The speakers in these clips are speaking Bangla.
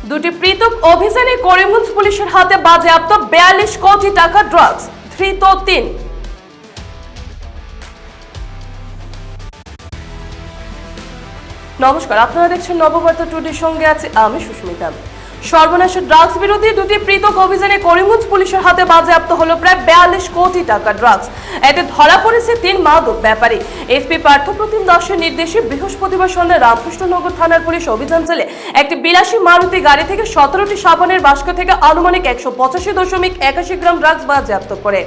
দুটি পৃথক অভিযানে করিমগঞ্জ পুলিশের হাতে বাজেয়াপ্ত 42 কোটি টাকা ড্রাগস, ধৃত 3। নমস্কার, আপনারা দেখছেন নববার্তা টুডের সঙ্গে আছে আমি সুস্মিতা। সর্বনাশ ড্রাগস বিরোধী দুটি পৃথক অভিযানে করিমগঞ্জ পুলিশের হাতে বাজেয়াপ্ত হলো প্রায় 42 কোটি টাকা ড্রাগস। এতে ধরা পড়েছে 3 মাদক ব্যাপারী। এসপি পার্থপ্রতিম দাসের নির্দেশে বৃহস্পতিবার সন্ধ্যায় রামকৃষ্ণনগর থানার পুলিশ অভিযান চালিয়ে একটি বিলাসী মারুতি গাড়ি থেকে 17টি সাবানের বাস্ক থেকে আনুমানিক 185.81 গ্রাম ড্রাগস বাজেয়াপ্ত করে,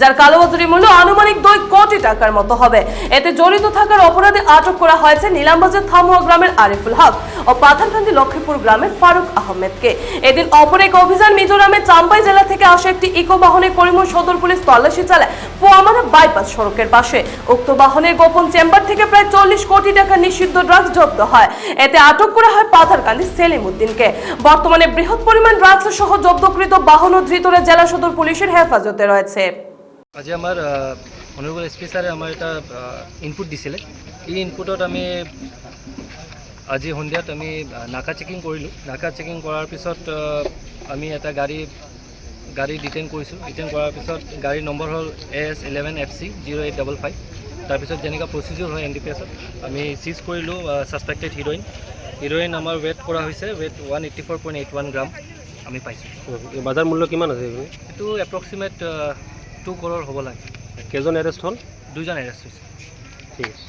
যার কালোবাজারি মূল্য আনুমানিক 2 কোটি টাকার মতো হবে। এতে জড়িত থাকার অপরাধে আটক করা হয়েছে নীলামবাজার থামুয়া গ্রামের আরিফুল হক ও পাথারকান্দি লক্ষ্মীপুর গ্রামের ফারুক আহমেদ। এদিন অপর এক অভিযান মিজোরামের চাম্পাই জেলা থেকে আসা একটি ইকো বাহনে করিমগঞ্জ সদর পুলিশ তল্লাশি চালায় পোয়ামারা বাইপাস সড়কের পাশে। উক্ত বাহনের গোপন চেম্বার থেকে প্রায় 40 কোটি টাকা নিষিদ্ধ ড্রাগস জব্দ হয়। এতে আটক করা হয় পাথারকান্দি সেলিম উদ্দিনকে। বর্তমানে বৃহৎ পরিমাণ ড্রাগস সহ জব্দকৃত বাহন ও ধৃতরা জেলা সদর পুলিশের হেফাজতে রয়েছে। আজি আমার অনারেবল এসপি স্যারে আমার এটা ইনপুট দিছিলে। এই ইনপুটত আমি আজি সন্ধিয়াত আমি নাকা চেকিং কৰিলোঁ। নাকা চেকিং কৰাৰ পিছত আমি এটা গাড়ী ডিটেইন কৰিছোঁ। ডিটেইন কৰাৰ পিছত গাড়ীৰ নম্বৰ হ'ল AS11FC 0855। তাৰপিছত যেনেকুৱা প্ৰচিডিউৰ হয় NDPS-ত আমি চিজ কৰিলোঁ ছাছপেক্টেড হিৰইন আমাৰ ৱেট কৰা হৈছে, ৱেট 184.81 গ্ৰাম আমি পাইছোঁ। বাজাৰ মূল্য কিমান আছে? এইটো এপ্ৰক্সিমেট 2 crore হ'ব লাগে। কেইজন এৰেষ্ট হ'ল? 2জন এৰেষ্ট হৈছে। ঠিক আছে।